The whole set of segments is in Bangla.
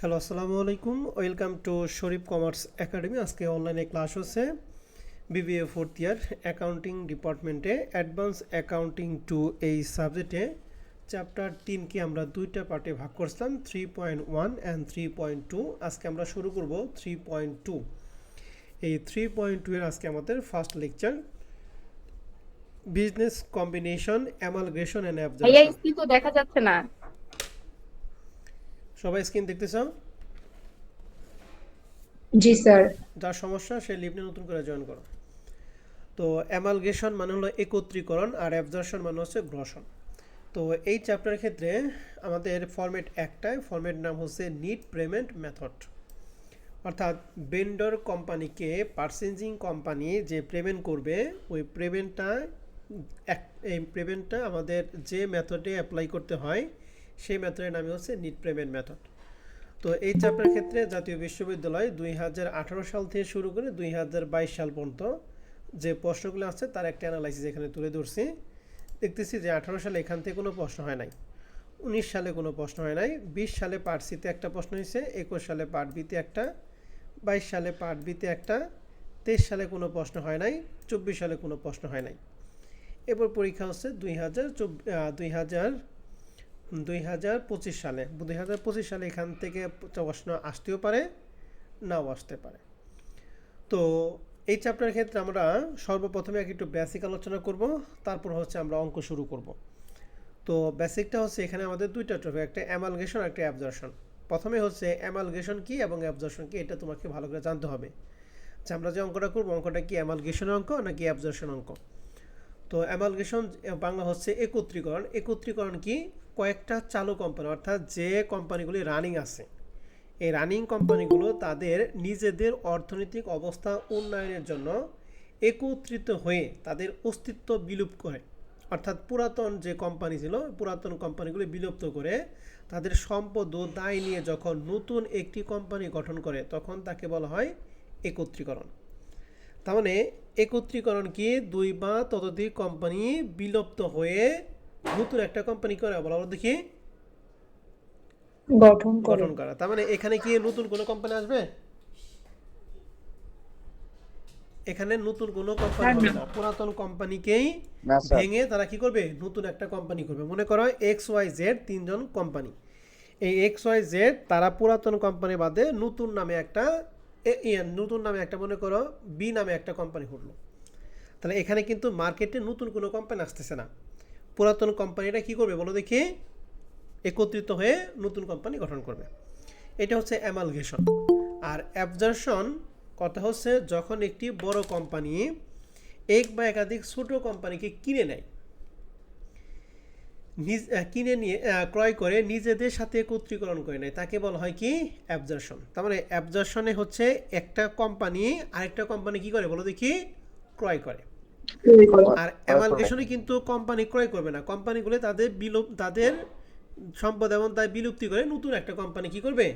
হ্যালো, আসসালামু আলাইকুম। Welcome to Sharif commerce academy. আজকে অনলাইনে ক্লাস হচ্ছে বিবিএ ফোর্থ ইয়ার অ্যাকাউন্টিং ডিপার্টমেন্টে অ্যাডভান্স অ্যাকাউন্টিং টু এই সাবজেক্টে চ্যাপ্টার 3কে আমরা দুইটা পার্টে ভাগ করছিলাম, 3.1 অ্যান্ড 3.2। আজকে আমরা শুরু করব 3.2। এই 3.2 এর আজকে আমাদের first lecture, business combination, amalgamation and ভাইয়া অ্যাবজর্পশন। স্ক্রিন তো দেখা যাচ্ছে না। সবাই স্ক্রিন দেখতেছ? জি স্যার। যার সমস্যা সে লিভনে নতুন করে জয়েন করো। তো অ্যামালগেশন মানে হলো একত্রীকরণ, আর অ্যাবজর্পশন মানে হচ্ছে গ্রসন। তো এই চ্যাপ্টারের ক্ষেত্রে আমাদের ফরম্যাট একটাই, ফরম্যাট নাম হচ্ছে নিট পেমেন্ট মেথড। অর্থাৎ ভেন্ডর কোম্পানিকে পার্চেজিং কোম্পানি যে পেমেন্ট করবে, ওই পেমেন্টটা আমাদের যে মেথডে অ্যাপ্লাই করতে হয় সেই মেথডের নামই হচ্ছে নিট পেমেন্ট মেথড। তো এই চ্যাপ্টারের ক্ষেত্রে জাতীয় বিশ্ববিদ্যালয় 2018 সাল থেকে শুরু করে 2022 সাল পর্যন্ত যে প্রশ্নগুলো আছে তার একটা অ্যানালাইসিস এখানে তুলে ধরছি। দেখতেছি যে 18 সালে এখান থেকে কোনো প্রশ্ন হয় নাই, 19 সালে কোনো প্রশ্ন হয় নাই, 20 সালে পার্ট সিতে একটা প্রশ্ন হয়েছে, 21 সালে পার্ট বিতে একটা, 22 সালে পার্ট বিতে একটা, 23 সালে কোনো প্রশ্ন হয় নাই, 24 সালে কোনো প্রশ্ন হয় নাই। এরপর পরীক্ষা হচ্ছে 2025 সালে। 2025 সালে এখান থেকে প্রশ্ন আসতেও পারে, নাও আসতে পারে। তো এই চ্যাপ্টারের ক্ষেত্রে আমরা সর্বপ্রথমে একটু বেসিক আলোচনা করব, তারপর হচ্ছে আমরা অঙ্ক শুরু করব। তো বেসিকটা হচ্ছে এখানে আমাদের দুইটা টপিক, একটা অ্যামালগেশন, একটা অ্যাবজর্পশন। প্রথমে হচ্ছে অ্যামালগেশন কি এবং অ্যাবজর্পশন কি, এটা তোমাকে ভালো করে জানতে হবে যে আমরা যে অঙ্কটা করব, অঙ্কটা কি অ্যামালগেশন অঙ্ক নাকি অ্যাবজর্পশন অঙ্ক। তো অ্যামালগেশন বাংলা হচ্ছে একত্রীকরণ। একত্রীকরণ কি, কয়েকটা চালু কোম্পানি, অর্থাৎ যে কোম্পানিগুলি রানিং আছে, এই রানিং কোম্পানিগুলো তাদের নিজেদের অর্থনৈতিক অবস্থা উন্নয়নের জন্য একত্রিত হয়ে তাদের অস্তিত্ব বিলুপ্ত করে। অর্থাৎ পুরাতন যে কোম্পানি ছিল, পুরাতন কোম্পানিগুলি বিলুপ্ত করে তাদের সম্পদ ও দায় নিয়ে যখন নতুন একটি কোম্পানি গঠন করে, তখন তাকে বলা হয় একত্রীকরণ। তার মানে একত্রীকরণ কি, দুই বা ততোধিক কোম্পানি বিলুপ্ত হয়ে নতুন একটা কোম্পানি করে বলা হলো, দেখি গঠন করে। গঠন করা। তার মানে এখানে কি নতুন কোনো কোম্পানি আসবে? এখানে নতুন কোনো কোম্পানি স্যার হবে না। না, পুরাতন কোম্পানিকেই না স্যার। ভেঙে তারা কি করবে, নতুন একটা কোম্পানি করবে। মনে করো এক্স ওয়াই জেড তিনজন কোম্পানি, এই এক্স ওয়াই জেড তারা পুরাতন কোম্পানি বাদে নতুন নামে একটা নতুন নামে একটা, মনে করো বি নামে একটা কোম্পানি হলো। তাহলে এখানে কিন্তু মার্কেটে নতুন কোনো কোম্পানি আসতেছে না, পুরাতন কোম্পানিটা কি করবে বলো দেখি, একত্রিত হয়ে নতুন কোম্পানি গঠন করবে। এটা হচ্ছে অ্যামালগেশন। আর অ্যাবজর্পশন কথা হচ্ছে যখন একটি বড় কোম্পানি এক বা একাধিক ছোট কোম্পানিকে কিনে নেয়, কিনে নিয়ে ক্রয় করে নিজেদের সাথে একত্রীকরণ করে নেয়, তাকে বলা হয় কি, অ্যাবজর্পশন। তার মানে অ্যাবজর্পশনে হচ্ছে একটা কোম্পানি আরেকটা কোম্পানি কি করে বলো দেখি, ক্রয় করে। তৈরি করে। আর ক্রয় করে। অ্যামালগেশনে কিন্তু কোম্পানি ক্রয় করবে না, কোম্পানিগুলো তাদের সম্পদ এবং তাই বিলুপ্তি করে নতুন একটা কোম্পানি কি করবে,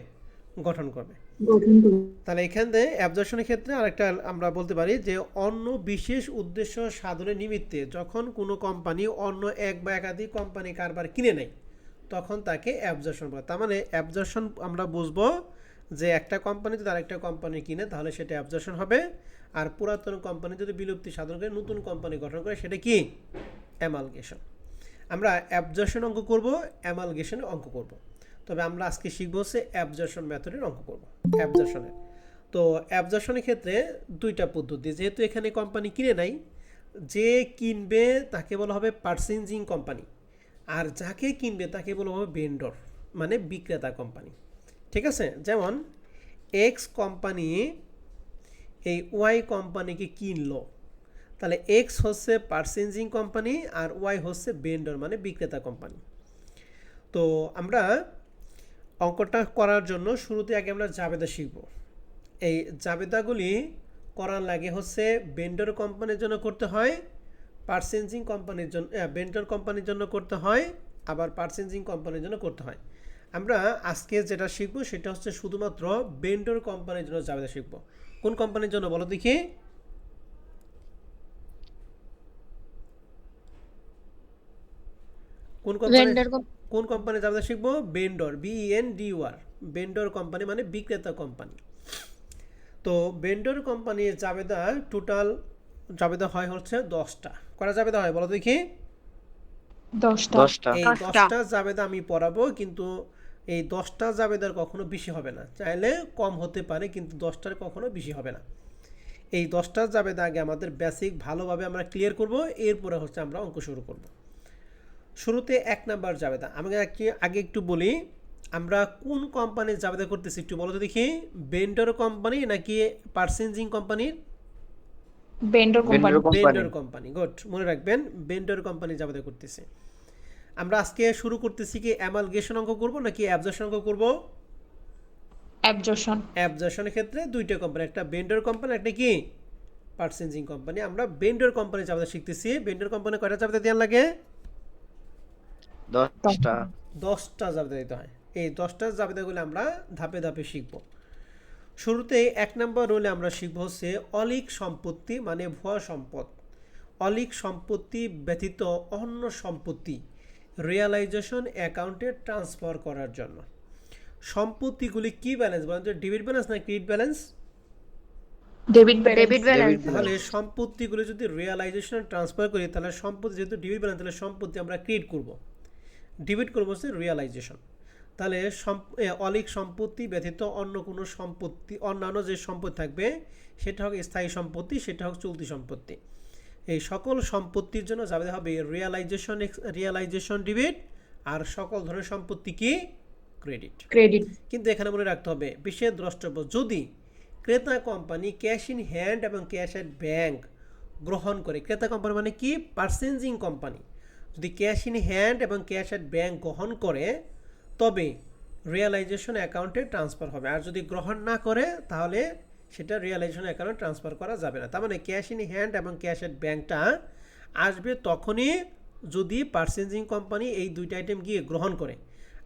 গঠন করবে। গঠন করে। তাহলে এখান থেকে অ্যাবজর্পশনের ক্ষেত্রে আরেকটা আমরা বলতে পারি যে অন্য বিশেষ উদ্দেশ্য সাধনের নিমিত্তে যখন কোনো কোম্পানি অন্য এক বা একাধিক কোম্পানি কারবার কিনে নেয়, তখন তাকে অ্যাবজর্পশন বলে। তার মানে অ্যাবজর্পশন আমরা বুঝবো যে একটা কোম্পানি যদি আরেকটা কোম্পানি কিনে তাহলে সেটা অ্যাবজর্পশন হবে, আর পুরাতন কোম্পানি যদি বিলুপ্তি সাধন করে নতুন কোম্পানি গঠন করে সেটা কি, অ্যামালগেশন। আমরা অ্যাবজর্পশন অঙ্ক করব, অ্যামালগেশনের অঙ্ক করব। তবে আমরা আজকে শিখবো হচ্ছে অ্যাবজর্পশন মেথডের অঙ্ক করব, অ্যাবজর্পশনের। তো অ্যাবজর্পশনের ক্ষেত্রে দুইটা পদ্ধতি, যেহেতু এখানে কোম্পানি কিনে নাই, যে কিনবে তাকে বলা হবে পার্চেজিং কোম্পানি, আর যাকে কিনবে তাকে বলা হবে ভেন্ডর, মানে বিক্রেতা কোম্পানি। ঠিক আছে, যেমন এক্স কোম্পানি এই ওয়াই কোম্পানিকে কিনলো, তাহলে এক্স হচ্ছে পার্চেজিং কোম্পানি আর ওয়াই হচ্ছে ভেন্ডর মানে বিক্রেতা কোম্পানি। তো আমরা অঙ্কটা করার জন্য শুরুতে আগে আমরা জাবেদা শিখব। এই জাবেদাগুলি করার লাগে হচ্ছে ভেন্ডর কোম্পানির জন্য করতে হয়, পার্চেজিং কোম্পানির জন্য, ভেন্ডর কোম্পানির জন্য করতে হয়, আবার পার্চেজিং কোম্পানির জন্য করতে হয়। আমরা আজকে যেটা শিখবো সেটা হচ্ছে শুধুমাত্র ভেন্ডর কোম্পানির জন্য জাবেদা শিখবো। কোন কোম্পানির জন্য বলো দেখি, কোন কোম্পানি, ভেন্ডর কোন কোম্পানি জাবেদা শিখবো, ভেন্ডর, BENDOR, ভেন্ডর কোম্পানি মানে বিক্রেতা কোম্পানি। তো ভেন্ডর কোম্পানির জাবেদা টোটাল জাবেদা হয় হচ্ছে 10টা। কটা জাবেদা হয় বলো দেখি? 10টা। 10টা। এই 10টা জাবেদা আমি পড়াবো, কিন্তু এই 10টা জাবেদার কখনো বেশি হবে না, চাইলে কম হতে পারে কিন্তু 10টার কখনো বেশি হবে না। এই 10টা জাবেদা আগে আমাদের বেসিক ভালোভাবে আমরা ক্লিয়ার করব, এরপরে হচ্ছে আমরা অঙ্ক শুরু করব। শুরুতে 1 নাম্বার জাবেদা। আমাকে আগে একটু বলি আমরা কোন কোম্পানির জাবেদা করতেছি, একটু বলো তো দেখি। ভেন্ডর কোম্পানি নাকি পার্সেঞ্জিং কোম্পানির? Vendor company. Vendor company, good, মনে রাখবেন ভেন্ডর কোম্পানি জাবেদা করতেছে। আমরা আজকে শুরু করতেছি কি অ্যামালগেশন অঙ্ক করব নাকি অ্যাবজর্পশন অঙ্ক করব? অ্যাবজর্পশন। অ্যাবজর্পশনের ক্ষেত্রে দুইটা কোম্পানি, একটা ভেন্ডর কোম্পানি একটা কি পার্সেঞ্জিং কোম্পানি। আমরা ভেন্ডর কোম্পানি জাবেদা শিখতেছি। ভেন্ডর কোম্পানি কয়টা জাবেদা দেওয়ার লাগে? 10টা। 10টা জাবেদা দিতে হয়। এই 10টা জাবেদাগুলো আমরা ধাপে ধাপে শিখব। শুরুতে 1 নম্বর রুলে আমরা শিখব হচ্ছে অলিক সম্পত্তি মানে ভুয়া সম্পদ। অলিক সম্পত্তি ব্যতীত অন্য সম্পত্তি রিয়ালাইজেশন অ্যাকাউন্টে ট্রান্সফার করার জন্য। সম্পত্তিগুলি কি ব্যালেন্স বলেন তো, ডেবিট ব্যালেন্স না credit balance? Debit debit balance. তাহলে সম্পত্তিগুলো যদি রিয়ালাইজেশন ট্রান্সফার করি তাহলে সম্পত্তি যেহেতু ডেবিট ব্যালেন্স, তাহলে সম্পত্তি আমরা ক্রিয়েট করব, ডেবিট করব হচ্ছে রিয়ালাইজেশন। তাহলে অলিক সম্পত্তি ব্যতীত অন্য কোনো সম্পত্তি, অন্যান্য যে সম্পত্তি থাকবে সেটা হোক স্থায়ী সম্পত্তি, সেটা হোক চলতি সম্পত্তি, এই সকল সম্পত্তির জন্য যাবে হবে রিয়ালাইজেশন ডেবিট, আর সকল ধরনের সম্পত্তি কি ক্রেডিট। কিন্তু এখানে মনে রাখতে হবে বিশেষ দ্রষ্টব্য, যদি ক্রেতা কোম্পানি ক্যাশ ইন হ্যান্ড এবং ক্যাশ অ্যাট ব্যাংক গ্রহণ করে, ক্রেতা কোম্পানি মানে কি পার্সেঞ্জিং কোম্পানি, যদি ক্যাশ ইন হ্যান্ড এবং ক্যাশ অ্যাট ব্যাংক গ্রহণ করে তবে রিয়ালাইজেশন অ্যাকাউন্টে ট্রান্সফার হবে, আর যদি গ্রহণ না করে তাহলে সেটা রিয়ালাইজেশন অ্যাকাউন্টে ট্রান্সফার করা যাবে না। তার মানে ক্যাশ ইন হ্যান্ড এবং ক্যাশ অ্যাট ব্যাংকটা আসবে তখনই যদি পার্সেঞ্জিং কোম্পানি এই দুইটা আইটেম গিয়ে গ্রহণ করে,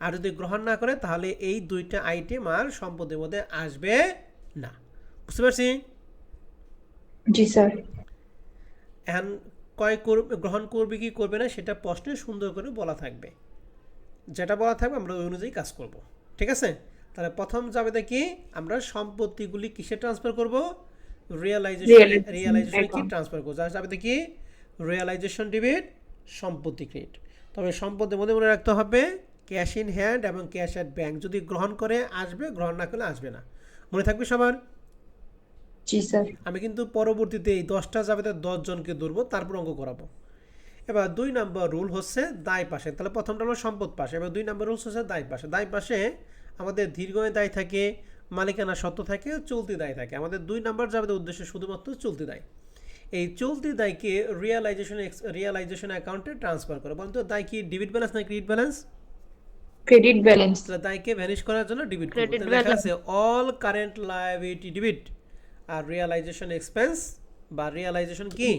আর যদি গ্রহণ না করে তাহলে এই দুইটা আইটেম আর সম্পদের মধ্যে আসবে না। বুঝতে পারছি? জি স্যার। এখন গ্রহণ করবে কি করবে না সেটা প্রশ্নে সুন্দর করে বলা থাকবে, যেটা বলা থাকবে আমরা ওই অনুযায়ী কাজ করব। ঠিক আছে? তাহলে প্রথম জাবেদা কি, আমরা সম্পত্তিগুলি কিসে ট্রান্সফার করব? রিয়ালাইজেশন কি ট্রান্সফার করব। যার জাবেদা কি রিয়ালাইজেশন ডেবিট, সম্পত্তি ক্রেডিট। তবে সম্পদের মধ্যে মনে রাখতে হবে ক্যাশ ইন হ্যান্ড এবং ক্যাশ অ্যাট ব্যাংক, যদি গ্রহণ করে আসবে, গ্রহণ না করলে আসবে না। মনে থাকবে সবার? জি স্যার। আমি কিন্তু পরবর্তীতে এই 10টা জাবেদা 10 জনকে ধরবো, তারপর অঙ্ক করাবো। এবার 2 নম্বর রুল হচ্ছে দায় পাশে। তাহলে প্রথমটা হলো সম্পদ পাশে, এবার 2 নম্বর রুল হচ্ছে দায় পাশে। দায় পাশে আমাদের দীর্ঘমেয়াদী দায় থাকে, মালিকানা সত্ত্ব থাকে, চলতি দায় থাকে। আমাদের 2 নম্বর জাবেদার উদ্দেশ্য শুধুমাত্র চলতি দায়। এই চলতি দায়কে রিয়ালাইজেশন অ্যাকাউন্টে ট্রান্সফার করে। বলতো দায় কি ডেবিট ব্যালেন্স না ক্রেডিট ব্যালেন্স? Credit balance. তাহলে দায়কে ভ্যানিশ করার জন্য ডেবিট করব। তাহলে লেখা আছে অল কারেন্ট লায়াবিলিটি ডেবিট, আর রিয়ালাইজেশন এক্সপেন্স বা রিয়ালাইজেশন কি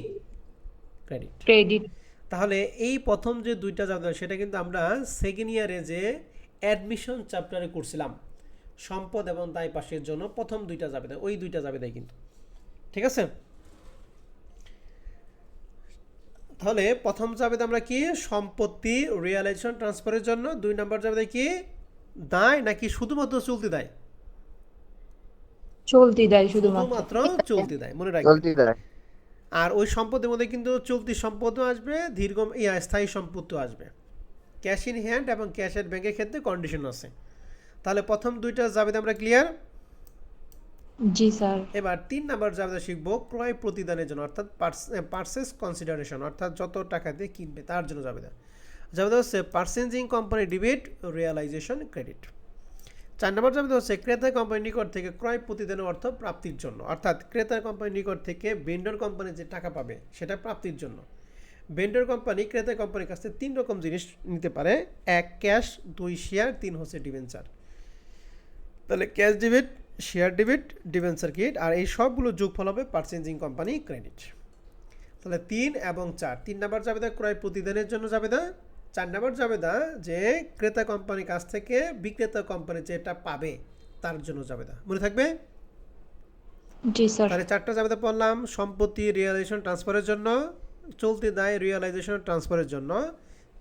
ক্রেডিট। তাহলে এই প্রথম যে দুইটা জাবেদা সেটা কিন্তু আমরা সেকেন্ড ইয়ারে যে অ্যাডমিশন চ্যাপ্টারে করছিলাম, সম্পদ এবং দায় পাশের জন্য প্রথম দুইটা জাবেদা, ওই দুইটা জাবেদাই কিন্তু। ঠিক আছে? তাহলে প্রথম জাবেদা আমরা কি সম্পত্তি রিয়ালাইজেশন ট্রান্সফারের জন্য, 2 নম্বর জাবেদা কি দায় নাকি শুধুমাত্র চলতি দায়? চলতি দায়, শুধুমাত্র চলতি দায়, মনে রাখবেন। চলতি দায়। আর ওই সম্পদের মধ্যে কিন্তু চলতি সম্পদও আসবে, স্থায়ী সম্পত্তিও আসবে। ক্যাশ ইন হ্যান্ড এবং ক্যাশ অ্যাট ব্যাংকের ক্ষেত্রে কন্ডিশন আছে। তাহলে প্রথম দুইটা জাবেদা আমরা ক্লিয়ার? জি স্যার। এবার 3 নম্বর জাবেদা শিখবো ক্রয় প্রতিদানের জন্য, অর্থাৎ পারচেজ কনসিডারেশন, অর্থাৎ যত টাকা দিয়ে কিনবে তার জন্য জাবেদা হচ্ছে পার্সেঞ্জিং কোম্পানি ডেবিট, রিয়ালাইজেশন ক্রেডিট। 4 নম্বর জাবেদা হচ্ছে ক্রেতা কোম্পানির নিকট থেকে ক্রয় প্রতিদানের অর্থ প্রাপ্তির জন্য, অর্থাৎ ক্রেতা কোম্পানির নিকট থেকে ভেন্ডর কোম্পানি যে টাকা পাবে সেটা প্রাপ্তির জন্য। ভেন্ডর কোম্পানি ক্রেতা কোম্পানির কাছে 3 রকম জিনিস নিতে পারে, 1 ক্যাশ, 2 শেয়ার, 3 হচ্ছে ডিবেঞ্চার। তাহলে cash debit, share debit, debenture credit, আর এই সবগুলো যোগফল হবে পার্চেঞ্জিং কোম্পানি ক্রেডিট। তাহলে 3 এবং 4, 3 নম্বর জাবেদা ক্রয় প্রতিদানের জন্য জাবেদা, 4 নম্বর জাবেদা যে ক্রেতা কোম্পানির কাছ থেকে বিক্রেতা কোম্পানি যেটা পাবে তার জন্য জাবেদা। মনে থাকবে? জি স্যার। তাহলে 4টা জাবেদা পড়লাম, সম্পত্তি রিয়ালাইজেশন ট্রান্সফারের জন্য, চলতি দায় রিয়ালাইজেশন ট্রান্সফারের জন্য,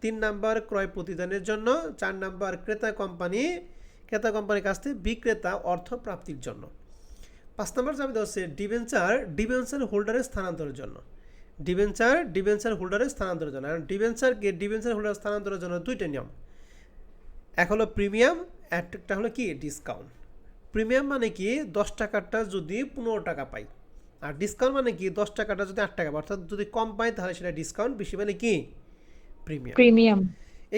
3 নাম্বার ক্রয় প্রতিদানের জন্য, 4 নাম্বার ক্রেতা কোম্পানি ক্রেতা কোম্পানির কাছ থেকে বিক্রেতা অর্থ প্রাপ্তির জন্য। 5 নম্বর জাবেদা হচ্ছে ডিবেঞ্চার হোল্ডারের স্থানান্তরের জন্য। ডিবেঞ্চার হোল্ডারের স্থানান্তরের জন্য। আর ডিবেঞ্চার হোল্ডারের স্থানান্তরের জন্য দুইটা নিয়ম, এক হলো প্রিমিয়াম, একটা হলো কি ডিসকাউন্ট। প্রিমিয়াম মানে কি 10 টাকাটা যদি 15 টাকা পাই, আর ডিসকাউন্ট মানে কি 10 টাকাটা যদি 8 টাকা পাই, অর্থাৎ যদি কম পাই তাহলে সেটা ডিসকাউন্ট, বেশি মানে কি প্রিমিয়াম। প্রিমিয়াম।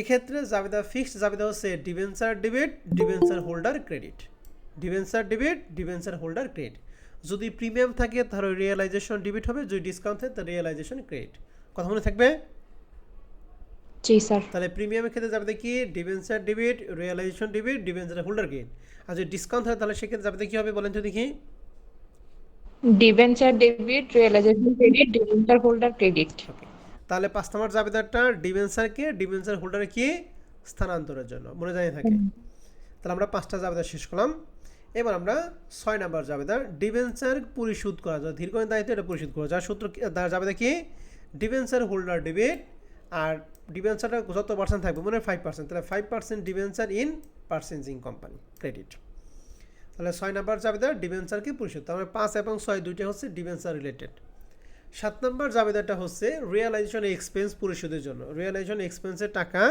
এক্ষেত্রে জাবেদা ফিক্সড জাবেদা হচ্ছে debenture debit, debenture holder credit. Debenture debit, debenture holder credit. যদি প্রিমিয়াম থাকে তাহলে রিয়েলাইজেশন ডেবিট হবে, যদি ডিসকাউন্ট থাকে তাহলে রিয়েলাইজেশন ক্রেডিট। কথা মনে থাকবে? জি স্যার। তাহলে প্রিমিয়ামের ক্ষেত্রে যাবে কি debenture debit, realisation debit, debenture holder credit. আর যদি ডিসকাউন্ট হয় তাহলে সেক্ষেত্রে যাবে কি হবে বলেন তো দেখি? Debenture debit, realisation credit, debenture holder credit. Okay, তাহলে 5 নম্বর জাবেদারটা ডিবেঞ্চার হোল্ডারে কি স্থানান্তরের জন্য, মনে জানি থাকে। তাহলে আমরা 5টা জাবেদা শেষ করলাম। এবার আমরা 6 নম্বর জাবেদার ডিবেঞ্চার পরিশোধ করা যায়, দীর্ঘমেয়াদী দায়িত্ব এটা পরিশোধ করা যায়। সূত্র তার জাবেদা কি ডিবেঞ্চার হোল্ডার ডেবিট, আর ডিবেঞ্চারটা যত পার্সেন্ট থাকবে মনে হয় 5%, তাহলে 5% debenture in purchasing company credit. তাহলে 6 নম্বর জাবেদার ডিবেঞ্চারকে পরিশোধ, তাহলে 5 এবং 6 দুইটা হচ্ছে ডিবেঞ্চার রিলেটেড। 7 নম্বর জাবেদাটা হচ্ছে রিয়েলাইজেশন এক্সপেন্স পরিশোধের জন্য। রিয়েলাইজেশন এক্সপেন্সের টাকা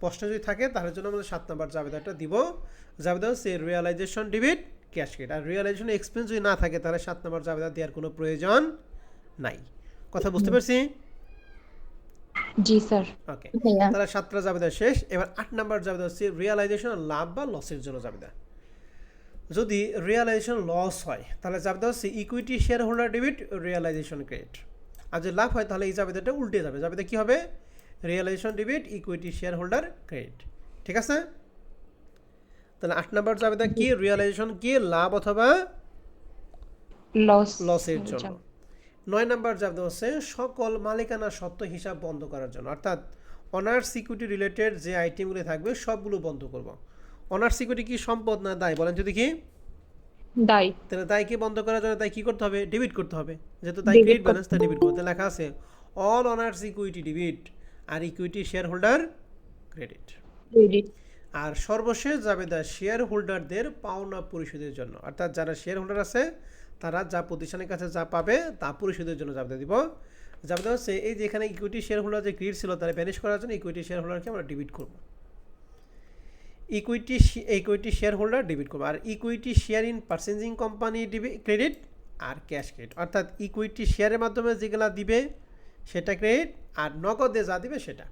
প্রশ্ন যদি থাকে তাহলে জন্য আমাদের 7 নম্বর জাবেদাটা দিব। জাবেদা হচ্ছে রিয়েলাইজেশন ডেবিট ক্যাশ ক্রেডিট। আর রিয়েলাইজেশন এক্সপেন্স যদি না থাকে তাহলে 7 নম্বর জাবেদা দেওয়ার কোনো প্রয়োজন নাই। কথা বুঝতে পারছি? জি স্যার। ওকে, তাহলে 7টা জাবেদা শেষ। এবার 8 নম্বর জাবেদা হচ্ছে রিয়েলাইজেশন লাভ বা লসের জন্য জাবেদা। যদি রিয়েলাইজেশন লস হয় তাহলে জাবেদা হচ্ছে equity share holder debit, realisation credit. আর যদি লাভ হয় তাহলে এই জাবেদাটা উল্টে যাবে, জাবেদা কি হবে realization debit, equity share holder credit. ঠিক আছে? তাহলে 8 নম্বর জাবেদা কি রিয়েলাইজেশন কি লাভ অথবা লসের জন্য। 9 নম্বর জাবেদা হচ্ছে সকল মালিকানা সত্ত্ব হিসাব বন্ধ করার জন্য, অর্থাৎ অনার্স সিকিউরিটি রিলেটেড যে আইটেমগুলো থাকবে সবগুলো বন্ধ করব। অনার্স সিকিউরিটি কি সম্পদ না দায় বলেন যদি? কি দায়। তাহলে দায়কে বন্ধ করার জন্য তাই কি করতে হবে? ডেবিট করতে হবে, যেহেতু তাই ক্রেডিট ব্যালেন্স তা ডেবিট করতে লেখা আছে অল অনার্স ইকুইটি ডেবিট আর ইকুইটি শেয়ার হোল্ডার ক্রেডিট। আর সর্বশেষ জাবেদা শেয়ার হোল্ডারদের পাওনা পরিশোধের জন্য, অর্থাৎ যারা শেয়ার হোল্ডার আছে তারা যা প্রতিষ্ঠানের কাছে যা পাবে তা পরিশোধের জন্য জাবেদা দিব। জাবেদা হচ্ছে এই যে এখানে ইকুইটি শেয়ার হোল্ডার যে ক্রেডিট ছিল তারা ভ্যানিশ করার জন্য ইকুইটি শেয়ার হোল্ডারকে আমরা ডেবিট করব। ইকুইটি শেয়ার হোল্ডার ডেবিট করবো। আর equity share in purchasing company credit আর ক্যাশ ক্রেডিট, অর্থাৎ ইকুইটি শেয়ারের মাধ্যমে যেগুলা দিবে সেটা ক্রেডিট, আর নগদে যা দিবে সেটা।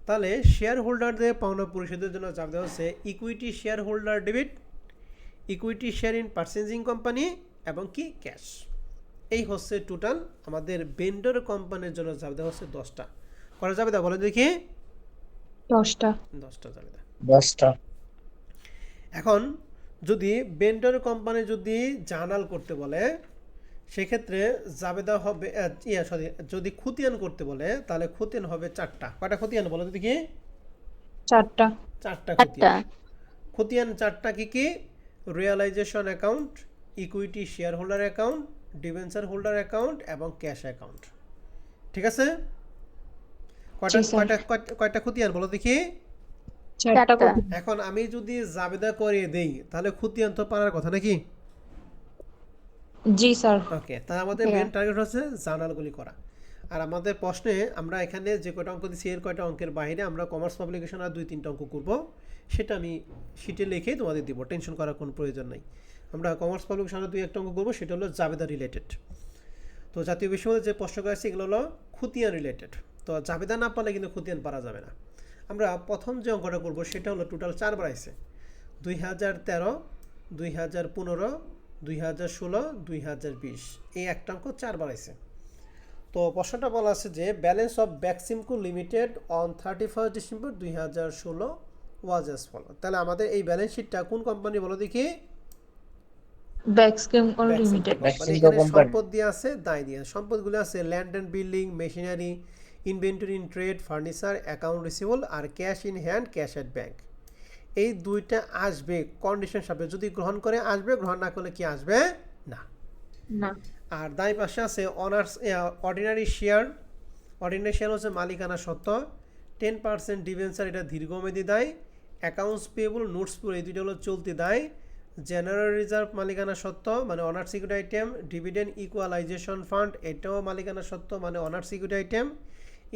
তাহলে শেয়ার হোল্ডারদের পাওনা পরিশোধের জন্য জাবেদা হচ্ছে equity share holder debit, equity share in purchasing company এবং কি ক্যাশ। এই হচ্ছে টোটাল আমাদের ভেন্ডর কোম্পানির জন্য জাবেদা হচ্ছে 10টা। করা জাবেদা বলেন দেখি? 10টা জাবেদা। 10টা। এখন যদি ভেন্ডর কোম্পানি যদি জার্নাল করতে বলে সেক্ষেত্রে জাবেদা হবে যদি খতিয়ান করতে বলে তাহলে খতিয়ান হবে 4টা। কয়টা খতিয়ান বলো তো দেখি? 4টা। 4টা খতিয়ান। খতিয়ান 4টা কি কি? Realization account, equity share holder account, debenture holder account এবং ক্যাশ অ্যাকাউন্ট। ঠিক আছে? কয়টা খতিয়ান বলো দেখি? 4টা। এখন আমি যদি জাবেদা করে দেই তাহলে খতিয়ান তো পারার কথা নাকি? জি স্যার। ওকে, তাহলে আমাদের মেন টার্গেট হচ্ছে জার্নালগুলি করা। আর আমাদের প্রশ্নে আমরা এখানে যে কয়টা অঙ্ক দিচ্ছি এর কয়টা অঙ্কের বাইরে আমরা কমার্স পাবলিকেশন আর 2-3টা অঙ্ক করব, সেটা আমি শিটে লিখে তোমাদের দিব, টেনশন করার কোনো প্রয়োজন নাই। আমরা কমার্স পাবলিকেশন আর 2-1টা অঙ্ক করবো, সেটা হলো জাবেদা রিলেটেড। তো জাতীয় বিশ্ববিদ্যালয়ে যে প্রশ্নগুলো আছে এগুলো হলো খতিয়ান রিলেটেড। তো জাবেদা না পারলে কিন্তু খতিয়ান পারা যাবে না। আমরা প্রথম যে অঙ্কটা করব সেটা হলো টোটাল 4বার আছে, 2013, 2015, 2016, 2020, এই একটা অঙ্ক 4বার আছে। তো প্রশ্নটা বলা আছে যে balance of Beximco limited on 31 December 2016 was as follow. তাহলে আমাদের এই ব্যালেন্স শিটটা কোন কোম্পানি বলো দেখি? ব্যাক্সিমকো লিমিটেড। সম্পদ দিয়ে আছে, দায় দিয়ে আছে। সম্পদগুলো আছে land and building, machinery, inventory in trade, furniture, account receivable আর cash in hand, cash at bank. এই দুইটা আসবে কন্ডিশন সাপেক্ষে, যদি গ্রহণ করে আসবে, গ্রহণ না করলে কি আসবে না। আর দায় পাশে আছে honours ordinary share. Ordinary share হচ্ছে মালিকানা সত্ত্ব, 10% ডিবেঞ্চার, এটা দীর্ঘমেয়াদী দায়, অ্যাকাউন্টস পেয়েবল, নোটস পেয়েবল, এই দুইটা হলো চলতি দায়। জেনারেল রিজার্ভ মালিকানা সত্ত্ব মানে honour security item. Dividend equalisation fund এটাও মালিকানা সত্ত্ব মানে honour security item.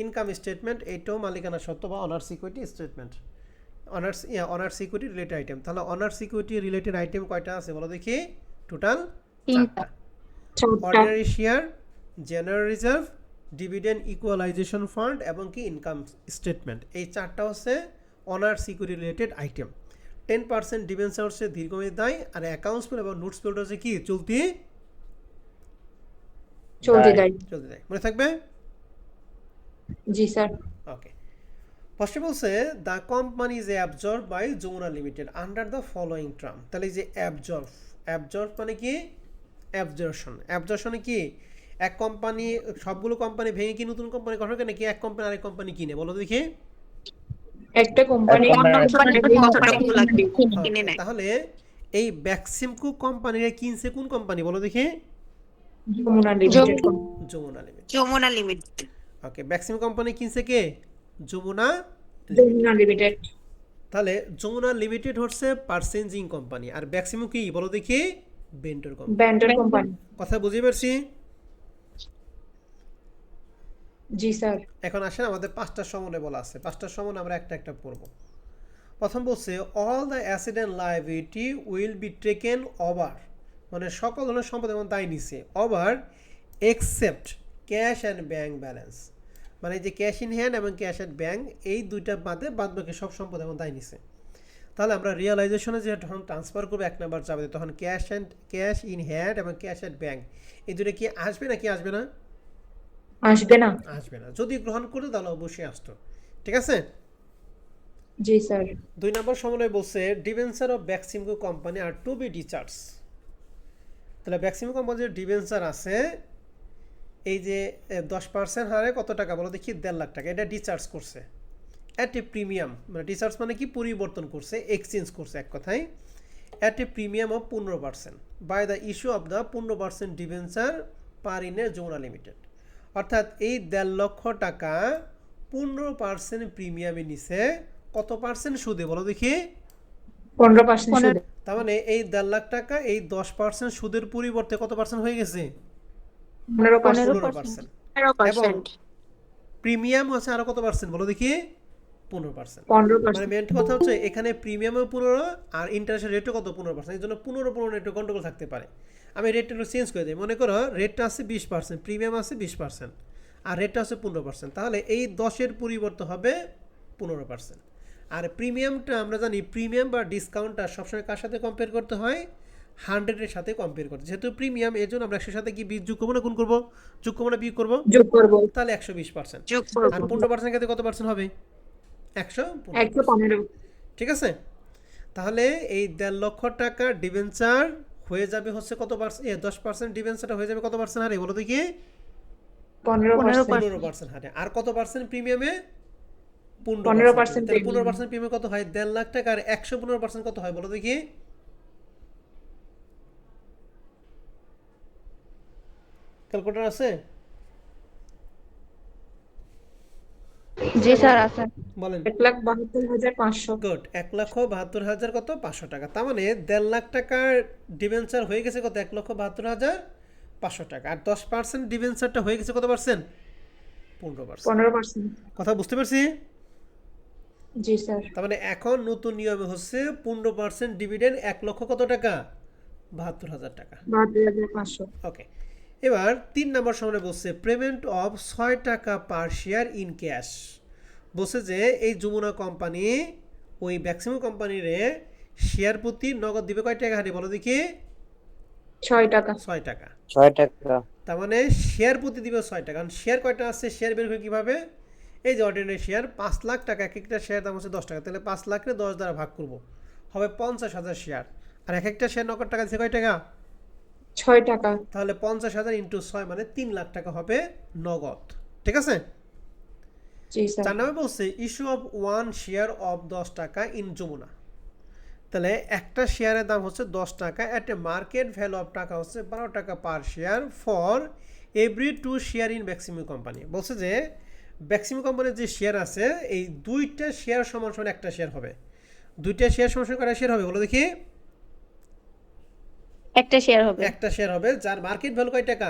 Income statement এটাও মালিকানা সত্ত্ব বা honour security statement, honour security related item. তাহলে অনার সিকিউরিটি রিলেটেড আইটেম কয়টা আছে বলো দেখি? টোটাল 4টা। Ordinary share, general reserve, dividend equalisation fund এবং কি ইনকাম স্টেটমেন্ট, এই 4টা হচ্ছে honour security related item. 10% debenture হচ্ছে দীর্ঘমেয়াদী দায়, আর অ্যাকাউন্টস পেয়েবল এবং নোটস পেয়েবল হচ্ছে কি চলতি দায়। মনে থাকবে? জি স্যার। ওকে। ফার্স্টে বলছে the company is absorb by Jamuna limited under the following term. তাহলে এই যে অ্যাবজর্ব মানে কি? অ্যাবজর্পশনে কি এক কোম্পানি সবগুলো কোম্পানি ভেঙে কি নতুন কোম্পানি গঠন করে নাকি এক কোম্পানি আরেক কোম্পানি কিনে? বলো দেখি। একটা কোম্পানি তাহলে এই ব্যাক্সিমকো কোম্পানির কিনছে কোন কোম্পানি বলো দেখি? যমুনা লিমিটেড। ওকে, ব্যাক্সিম কোম্পানি কিনছে কে? যমুনা লিমিটেড। তাহলে যমুনা লিমিটেড হচ্ছে পারচেজিং কোম্পানি, আর ব্যাক্সিমো কি বলো দেখি? বেন্ডর কোম্পানি। কথা বুঝতে পারছি? জি স্যার। এখন আসেন আমাদের 5টা সমন্বয় বলা আছে, 5টার সমন্বয় আমরা একটা একটা পড়ব। প্রথম বলছে all the asset and liability will be taken over, মানে সকল ধরনের সম্পদ এবং দায় নিছে over except cash and bank balance, মানে যে ক্যাশ ইন হ্যান্ড এবং ক্যাশ অ্যাট ব্যাংক এই দুইটা বাদে বাদবাকি সব সম্পদ এবং দায় নিছে। তাহলে আমরা রিয়েলাইজেশনে যে যখন ট্রান্সফার করবো 1 নাম্বার যাবে, তখন ক্যাশ ইন হ্যান্ড এবং ক্যাশ অ্যাট ব্যাংক এই দুটো কি আসবে নাকি আসবে না? আসবে না। যদি গ্রহণ করে তাহলে অবশ্যই আসতো। ঠিক আছে? জি স্যার। 2 নম্বর সমন্বয় বলছে debenture of Beximco company are to be discharge. তাহলে ব্যাক্সিমকো কোম্পানির ডিবেঞ্চার আছে, এই যে 10% হারে কত টাকা বলো দেখি? 1.5 লাখ টাকা। এটা ডিচার্জ করছে অ্যাট এ প্রিমিয়াম, মানে ডিচার্জ মানে কি? পরিবর্তন করছে, এক্সচেঞ্জ করছে এক কথায়, at a premium of 15% by the issue of the 15% debenture par in a Jamuna limited. অর্থাৎ এই 1.5 লক্ষ টাকা 15% প্রিমিয়ামে নিছে, কত পার্সেন্ট সুদে বলো দেখি? 15% সুদে। তার মানে এই 1.5 লাখ টাকা এই 10% সুদের পরিবর্তে কত পার্সেন্ট হয়ে গেছে? 15%। এবং প্রিমিয়াম হচ্ছে আরো কত পার্সেন্ট বলো দেখি? 15%। মানে মেন কথা হচ্ছে এখানে প্রিমিয়ামও 15 আর ইন্টারেস্টের রেটও কত? 15%। এই জন্য 15 একটু গন্ডগোল থাকতে পারে। আমি রেটটা একটু চেঞ্জ করে দিই। মনে করো রেটটা আছে 20%, প্রিমিয়াম আছে 20% আর রেটটা আছে 15%। তাহলে এই 10-এর পরিবর্তে হবে 15%। আর প্রিমিয়ামটা আমরা জানি প্রিমিয়াম বা ডিসকাউন্টটা সবসময় কার সাথে কম্পেয়ার করতে হয়? 100-এর সাথে কম্পেয়ার করতে। যেহেতু প্রিমিয়াম এর জন্য আমরা 100-এর সাথে কি যোগ করবো না গুণ করবো? যোগ করবো না বিয়োগ করবো? যোগ করব। তাহলে 120%। আর 15% ক্ষেত্রে কত পার্সেন্ট হবে? 115। ঠিক আছে? তাহলে এই 1.5 লক্ষ টাকা ডিবেঞ্চার হয়ে যাবে হচ্ছে কত পার্সেন্ট? 10% ডিবেঞ্চারটা হয়ে যাবে কত পার্সেন্ট হারে বলো দেখি? 15% হারে। আর কত পার্সেন্ট প্রিমিয়ামে? 15%। তাহলে 15% প্রিমিয়াম কত হয়? 1.5 লাখ টাকা। আর 115% কত হয় বলো দেখি? ক্যালকুলেটর আছে? জি স্যার আছে। বলেন। 1,72,500। গুড। 1,72,000 কত? 500 টাকা। তার মানে 1.5 লাখ টাকার ডিবেঞ্চার হয়ে গেছে কত? 1,72,500 টাকা। আর 10% ডিবেঞ্চারটা হয়ে গেছে কত পার্সেন্ট? 15%। কথা বুঝতে পারছি? জি স্যার। তার মানে এখন নতুন নিয়মে হচ্ছে 15% ডিভিডেন্ড 1 লক্ষ কত টাকা? 72,000 টাকা। 72,500। ওকে। এবার 3 নম্বর সময় বলছে পেমেন্ট অফ 6 টাকা পার শেয়ার ইন ক্যাশ। বলছে যে এই যমুনা কোম্পানি ওই ব্যাক্সিমো কোম্পানির শেয়ার প্রতি নগদ দিবে কয় টাকা হারে বলো দেখি? 6 টাকা। 6 টাকা। 6 টাকা। তার মানে শেয়ার প্রতি দিবে 6 টাকা। কারণ শেয়ার কয়টা আছে? শেয়ার বের করে কিভাবে? এই যে অর্ডিনারি শেয়ার 5 লাখ টাকা, এক একটা শেয়ার দাম হচ্ছে 10 টাকা। তাহলে 5 লাখকে 10 দ্বারা ভাগ করব, হবে 50,000 শেয়ার। আর এক একটা শেয়ার নগদ টাকা দিচ্ছে কয় টাকা? 6 টাকা। তাহলে 50,000 ইন্টু 6 মানে 3 লাখ টাকা হবে নগদ। ঠিক আছে? জি স্যার। 4 নম্বর বলছে ইস্যু অফ 1 শেয়ার অফ 10 টাকা ইন যমুনা। তাহলে একটা শেয়ারের দাম হচ্ছে 10 টাকা, at a market value of টাকা হচ্ছে 12 টাকা per share for every 2 share in Beximco company. বলছে যে ব্যাক্সিমো কোম্পানির যে শেয়ার আছে এই 2টা শেয়ার সমান সমান একটা শেয়ার হবে। দুইটা শেয়ার সমান কয়টা শেয়ার হবে বলো দেখি? একটা শেয়ার হবে। একটা শেয়ার হবে, যার মার্কেট ভ্যালু কয় টাকা?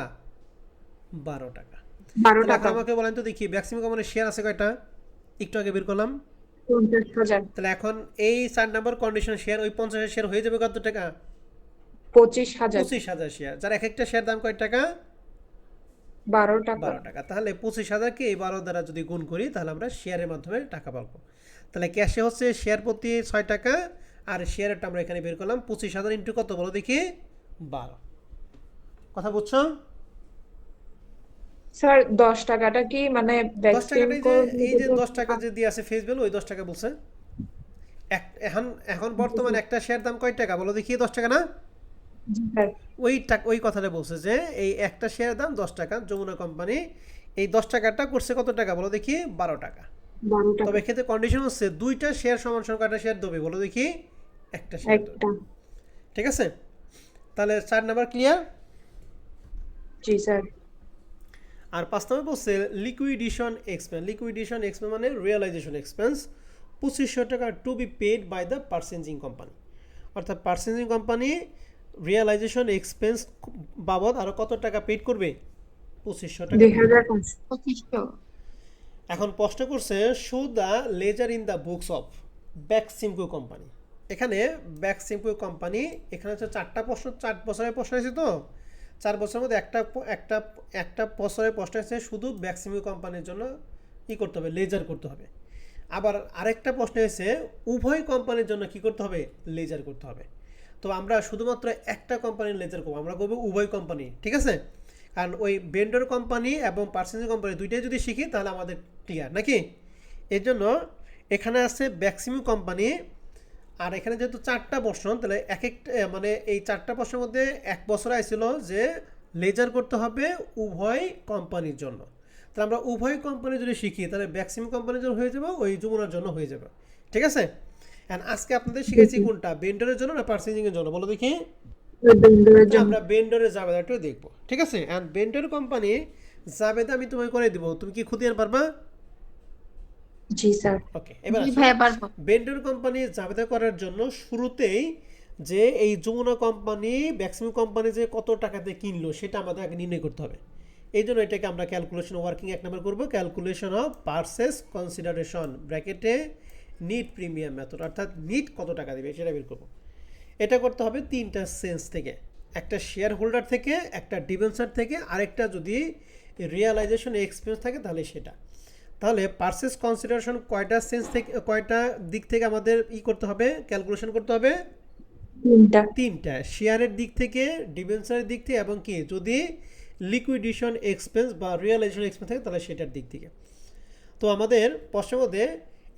12 টাকা। 12 তাহলে এখন টাকা। আমাকে বলেন তো দেখি ম্যাক্সিমাম কোম্পানির শেয়ার আছে কয়টা? একটু আগে বের করলাম। 50,000। তাহলে এখন এই 4 নাম্বার কন্ডিশন শেয়ার ওই 50 শেয়ার হয়ে যাবে কত টাকা? 25,000। 25,000 শেয়ার, যার এক একটা শেয়ার দাম কয় টাকা? 12 টাকা। 12 টাকা। তাহলে 25,000কে এই 12 দ্বারা যদি গুণ করি তাহলে আমরা শেয়ারের মাধ্যমে টাকা পাবো। তাহলে ক্যাশে হচ্ছে শেয়ার প্রতি 6 টাকা, আর শেয়ারেরটা আমরা এখানে বের করলাম 25,000 ইন্টু কত বলো দেখি? 12। কথা বুঝছো? স্যার 10 টাকাটা কি মানে 10 টাকাটা এই যে 10 টাকা ব্যাকস্টেম যে দিয়ে আছে ফেস ভ্যালু, ওই 10 টাকা বলছে। এখন এখন বর্তমানে একটা শেয়ার দাম কয় টাকা বলো দেখি? 10 টাকা না? স্যার ওই টাকা ওই কথাটা বলছে যে এই একটা শেয়ার দাম 10 টাকা, যমুনা কোম্পানি এই 10 টাকাটা করছে কত টাকা বলো দেখি? 12 টাকা। 12 টাকা। তবে এক্ষেত্রে কন্ডিশন হচ্ছে দুইটা শেয়ার সমান সমান কয়টা শেয়ার দেবে বলো দেখি? একটা শেয়ার দেবে। একটা। ঠিক আছে, তাহলে 4 নাম্বার ক্লিয়ার। জি স্যার। আর 5 নাম্বার বলছে লিকুইডেশন এক্সপেন্স। লিকুইডেশন এক্সপেন্স মানে রিয়েলাইজেশন এক্সপেন্স 2500 টাকা to be paid by the purchasing company. অর্থাৎ পার্চেজিং কোম্পানি রিয়েলাইজেশন এক্সপেন্স বাবদ আরও কত টাকা পেড করবে? 2500 টাকা। 2500। 2500। এখন প্রশ্ন করছে show the ledger in the books of Beximco company. এখানে ব্যাকসিমকো কোম্পানি, এখানে হচ্ছে 4টা প্রশ্ন, 4 বছরের প্রশ্ন আছে তো 4 বছরের মধ্যে একটা একটা বছরের প্রশ্ন আছে শুধু ব্যাকসিমকো কোম্পানির জন্য কি করতে হবে? লেজার করতে হবে। আবার আরেকটা প্রশ্ন এসে উভয় কোম্পানির জন্য কি করতে হবে? লেজার করতে হবে। তো আমরা শুধুমাত্র একটা কোম্পানির লেজার করবো, আমরা করবো উভয় কোম্পানি। ঠিক আছে, কারণ ওই ভেন্ডর কোম্পানি এবং পার্সেন্টেজ কোম্পানি দুইটাই যদি শিখি তাহলে আমাদের ক্লিয়ার নাকি। এর জন্য এখানে আছে ব্যাক্সিমো কোম্পানি, আর এখানে যেহেতু 4টা পোর্শন তাহলে এক একটা মানে এই 4টা পোর্শনের মধ্যে এক বছর আইছিল যে লেজার করতে হবে উভয় কোম্পানির জন্য। তাহলে আমরা উভয় কোম্পানি যদি শিখি তাহলে ব্যাক্সিমো কোম্পানির জন্য হয়ে যাবে, ওই যমুনার জন্য হয়ে যাবে। ঠিক আছে, অ্যান্ড আজকে আপনাদের শিখেছি কোনটা, ভেন্ডরের জন্য না পার্সেন্টিংয়ের জন্য বলো দেখি? বেন্ডারের জন্য। আমরা বেন্ডরের জাবেদাটাও দেখবো। ঠিক আছে, অ্যান্ড বেন্ডর কোম্পানি জাবেদা আমি তোমায় করে দিব, তুমি কি খুঁজে পারবা? জি স্যার। ওকে, এবার জি ভাইয়া পারবো। বেন্ডর কোম্পানি জাবেদা করার জন্য শুরুতেই যে এই যমুনা কোম্পানি ব্যাক্সিমো কোম্পানি যে কত টাকাতে কিনলো সেটা আমাদের আগে নির্ণয় করতে হবে। এই জন্য এটাকে আমরা ক্যালকুলেশন ওয়ার্কিং 1 নম্বর করবো, ক্যালকুলেশন অফ পারচেস কনসিডারেশন ব্র্যাকেটে নিট প্রিমিয়াম মেথড, অর্থাৎ নিট কত টাকা দেবে সেটা বের করবো। এটা করতে হবে 3টা সেন্স থেকে, একটা শেয়ার হোল্ডার থেকে, একটা ডিবেঞ্চার থেকে, আরেকটা যদি রিয়েলাইজেশন এক্সপেন্স থাকে তাহলে সেটা। তাহলে পারচেস কনসিডারেশন কয়টা সেন্স থেকে, কয়টা দিক থেকে আমাদের করতে হবে, ক্যালকুলেশন করতে হবে? 3টা, শেয়ারের দিক থেকে, ডিবেঞ্চারের দিক থেকে, এবং কি যদি লিকুইডেশন এক্সপেন্স বা রিয়েলাইজেশন এক্সপেন্স থাকে তাহলে সেটার দিক থেকে। তো আমাদের প্রশ্নের মধ্যে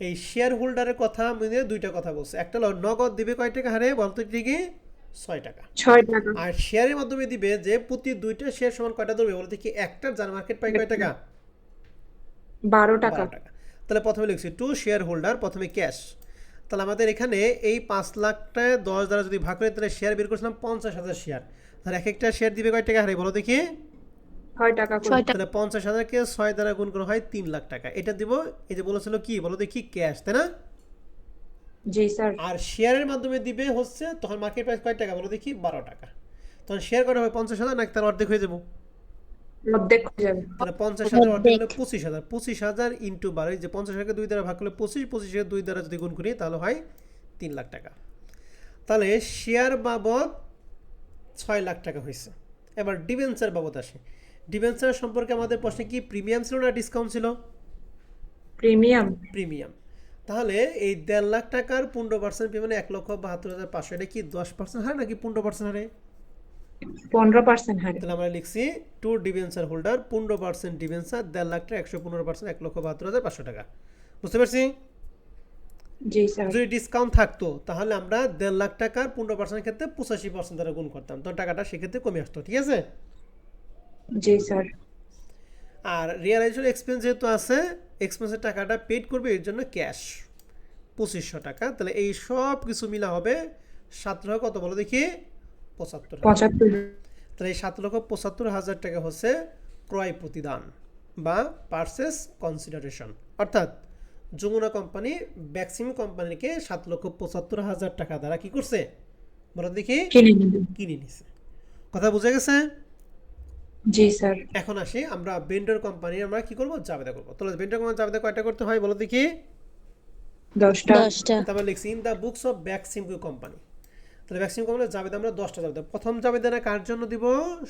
এই শেয়ার হোল্ডারের কথা মানে 2টা কথা বলছে, একটা হলো নগদ দিবে কয় টাকা হারে বলতো ঠিকই? 6 টাকা। 6 টাকা। আর শেয়ারের মাধ্যমে দিবে যে প্রতি 2টা শেয়ার সমান কয়টা ধরবে বলতে কি? একটার যার মার্কেট প্রাইস কয় টাকা? 12 টাকা। 12 টাকা। তাহলে প্রথমে লিখছি টু শেয়ার হোল্ডার, প্রথমে ক্যাশ। তাহলে আমাদের এখানে এই 5 লাখটা 10 দ্বারা যদি ভাগ করে তাহলে শেয়ার বের করেছিলাম 50,000 শেয়ার। তাহলে এক একটা শেয়ার দিবে কয় টাকা হারে বলো দেখি? 6 টাকা করে। 6 টাকা। তাহলে 50,000কে 6 দ্বারা গুণ করা হয় 3 লাখ টাকা। এটা দিব, এই যে বলেছিল কি বলো দেখি? ক্যাশ, তাই না? জি স্যার। আর শেয়ারের মাধ্যমে দিবে হচ্ছে তখন মার্কেট প্রাইস কয় টাকা বলো দেখি? 12 টাকা। তখন শেয়ার করা হবে 50,000 নাকি তার অর্ধেক হয়ে যাবো? অর্ধেক হয়ে যাবে। তাহলে 50,000 অর্ধেক হলে 25,000, 25,000 ইন্টু 12, যে 50,000কে 2 দ্বারা ভাগ করলে 25, 25 2 দ্বারা যদি গুণ করি তাহলে হয় 3 লাখ টাকা। তাহলে শেয়ার বাবদ 6 লাখ টাকা হয়েছে। এবার ডিবেঞ্চার বাবদ আসে। ডিবেঞ্চার সম্পর্কে আমাদের প্রশ্নে কি প্রিমিয়াম ছিল না ডিসকাউন্ট ছিল? প্রিমিয়াম। প্রিমিয়াম। তাহলে এই 1.5 লাখ টাকার 15% পেমেন্ট 1,72,500, এটা কি 10% হারে নাকি 15% হারে? 15% হারে। তাহলে আমরা লিখছি to debenture holder 15% debenture 1.5 lakh টাকা 115% 1,72,500 টাকা। বুঝতে পারছি? জি স্যার। যদি ডিসকাউন্ট থাকতো তাহলে আমরা 1.5 লাখ টাকার 15% ক্ষেত্রে 85% দ্বারা গুণ করতাম, তো টাকাটা সেক্ষেত্রে কমে আসতো। ঠিক আছে, জি স্যার। আর রিয়েলাইজেশন এক্সপেন্স যেহেতু আছে, এক্সপেন্সের টাকাটা পেড করবে এর জন্য ক্যাশ 2500 টাকা। তাহলে এই সব কিছু মিলা হবে 7 লক্ষ কত বলো দেখি? 75,000। 75। তাহলে এই 7,75,000 টাকা হচ্ছে ক্রয় প্রতিদান বা পারচেস কনসিডারেশন, অর্থাৎ যমুনা কোম্পানি ব্যাক্সিম কোম্পানিকে 7,75,000 টাকা দ্বারা কি করছে বলো দেখি কিনে নেবে। কিনে নিছে। কথা বুঝে গেছে? জি স্যার। এখন আসি আমরা ভেন্ডর কোম্পানি আমরা কি করব জাবেদা করব। তাহলে ভেন্ডর কোম্পানি জাবেদা কয়টা করতে হয় বলো দেখি? 10টা। 10টা। তারপর লিখছি in the books of Beximco company. তাহলে ব্যাক্সিম কোম্পানির জাবেদা আমরা 10টা জাবেদা। প্রথম জাবেদাটা কার জন্য দিব?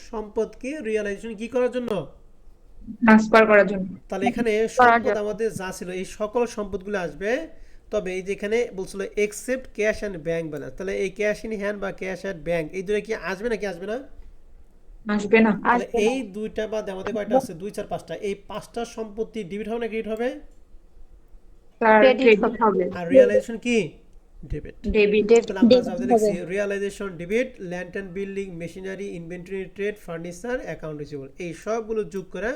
সম্পদকে রিয়ালাইজেশন কি করার জন্য? ট্রান্সফার করার জন্য। তাহলে এখানে করার সম্পদ জন্য। আমাদের যা ছিল এই সকল সম্পদগুলো আসবে, তবে এই যেখানে বলছিল except cash and bank balance, তাহলে এই ক্যাশ ইন হ্যান্ড বা ক্যাশ অ্যাট ব্যাংক এই দুটো কি আসবে নাকি আসবে না? আসবে না। তাহলে এই দুইটা বাদ আমাদের কয়টা আছে? 2 4 5টা। এই 5টা সম্পত্তি ডেবিট হবে না ক্রেডিট হবে? স্যার Credit ক্রেডিট হবে। আর রিয়ালাইজেশন কি? ডেবিট। ডেবিট। তাহলে আমরা Debit যাদের হবে। লিখছি realisation debit, land and building, machinery, inventory, trade, furniture, account receivable, এই সবগুলো যোগ করে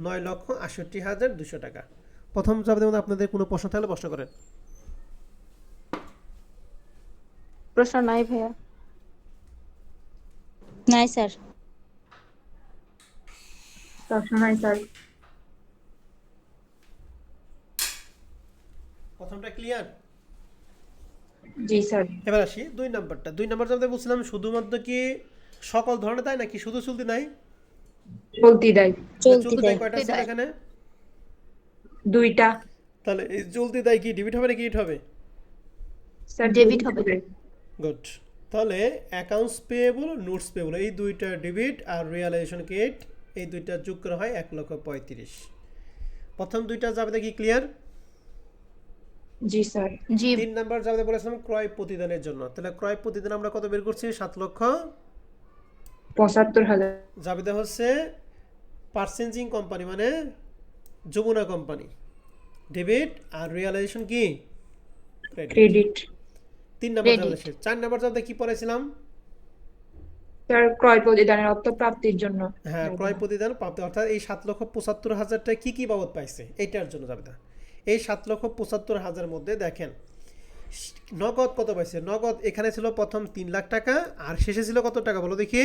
9,68,200 টাকা। প্রথম জবাবের মধ্যে আপনাদের কোনো প্রশ্ন থাকলে প্রশ্ন করেন। প্রশ্ন নাই ভাইয়া। নাই স্যার। প্রশ্ন নাই স্যার। প্রথমটা ক্লিয়ার? জি স্যার। এবার আসি 2 নাম্বারটা। 2 নাম্বার জবাবে বলছিলাম শুধুমাত্র কি সকল ধরনের তাই নাকি শুধু চলতি নাই? চলতি দেয়। চলতি চলতি দেয়। দায় কয়টা ছিল এখানে? 2টা। তাহলে এই চলতি দায় কি ডেবিট হবে নাকি ক্রেডিট হবে? স্যার Debit হবে। গুড। তাহলে অ্যাকাউন্টস পেয়েবল, নোটস পেয়েবল এই দুইটা ডেবিট আর রিয়ালাইজেশন ক্রেডিট এই দুইটা যোগ করা হয় 1,35,000। প্রথম দুইটা জাবেদা কি ক্লিয়ার? জি স্যার। জি। 3 নাম্বার জাবেদা বলেছিলাম ক্রয় প্রতিদানের জন্য। তাহলে ক্রয় প্রতিদান আমরা কত বের করছি? 7,00,000। 75,000। জাবেদা হচ্ছে পার্সেন্সিং কোম্পানি মানে যমুনা কোম্পানি ডেবিট আর রিয়ালাইজেশন কি? ক্রেডিট। ক্রেডিট। 3 number Credit। জাবেদা শেষ। 4 নাম্বার জাবেদা কি পড়াইছিলাম? স্যার ক্রয় প্রতিদানের অর্থ প্রাপ্তির জন্য। হ্যাঁ, ক্রয় প্রতিদান প্রাপ্তি অর্থাৎ এই 7,75,000 কি কি বাবদ পাইছে এইটার জন্য যাবে না। এই 7,75,000 মধ্যে দেখেন নগদ কত পাইছে। নগদ এখানে ছিল প্রথম 3 লাখ টাকা আর শেষে ছিল কত টাকা বলো দেখি?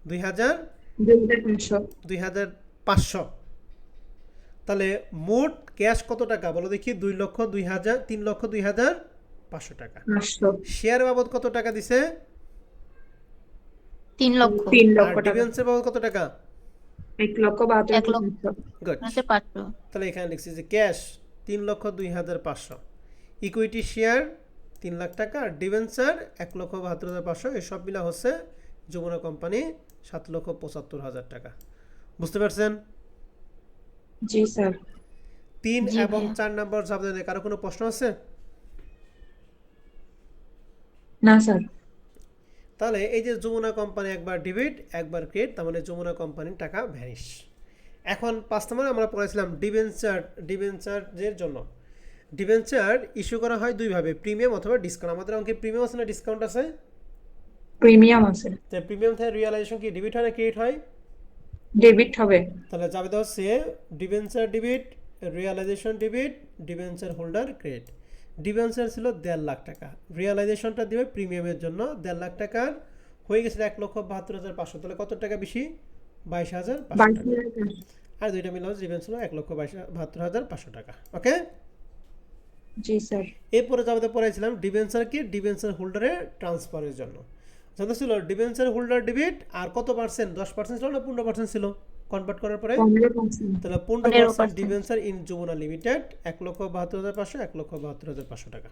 2,500। 2,500। তাহলে মোট ক্যাশ কত টাকা বলো দেখি? 2,02,000 3,02,500 টাকা। 500। শেয়ার বাবদ কত টাকা দিছে? 3 লক্ষ। 3 আর লক্ষ টাকা। ডিভিডেন্ডের বাবদ কত টাকা? 1,72,500। গুড। 500। তাহলে এখানে লিখছি যে ক্যাশ 3,02,500, ইকুইটি শেয়ার 3 লাখ টাকা আর ডিবেঞ্চার 1,72,500, এই সব মিলা হচ্ছে যমুনা কোম্পানি 7,75,000 টাকা। বুঝতে পারছেন? জি স্যার। 3 জি এবং ভাইয়া। 4 নাম্বার জাবেদায় কারো কোনো প্রশ্ন আছে? না স্যার। তাহলে এই যে যমুনা কোম্পানি একবার ডেবিট একবার ক্রেডিট, তার মানে যমুনা কোম্পানির টাকা ভ্যানিশ। এখন 5 নম্বরে আমরা পড়াইছিলাম ডিবেঞ্চারের জন্য। ডিবেঞ্চার ইস্যু করা হয় দুইভাবে, প্রিমিয়াম অথবা ডিসকাউন্ট। আমাদের অঙ্কে প্রিমিয়াম আছে না ডিসকাউন্ট আছে? প্রিমিয়াম আছে। তো প্রিমিয়াম থেকে রিয়ালাইজেশন কি ডেবিট হয় না ক্রেডিট হয়? ডেবিট হবে। তাহলে জাবেদা হচ্ছে debenture debit, realisation debit, debenture holder credit. Debenture ছিল 1.5 লাখ টাকা, রিয়ালাইজেশনটা দিবে প্রিমিয়ামের জন্য 1.5 লাখ টাকার হয়ে গেছে 1,72,500। তাহলে কত টাকা বেশি? 22,500 টাকা। 22,000। আর দুইটা মিলে হচ্ছে ডিবেঞ্চার ছিল 1,72,500 টাকা। ওকে। জি স্যার। এরপরে যাবে পড়াইছিলাম ডিবেঞ্চারকে ডিবেঞ্চার হোল্ডারে ট্রান্সফারের জন্য। জানতে ছিল ডিবেঞ্চার হোল্ডার ডেবিট আর কত পার্সেন্ট? 10% ছিল না 15% ছিল কনভার্ট করার পরে? 15%। তাহলে 15% ডিবেঞ্চার ইন যমুনা লিমিটেড 1,72,500, 1,72,500 টাকা।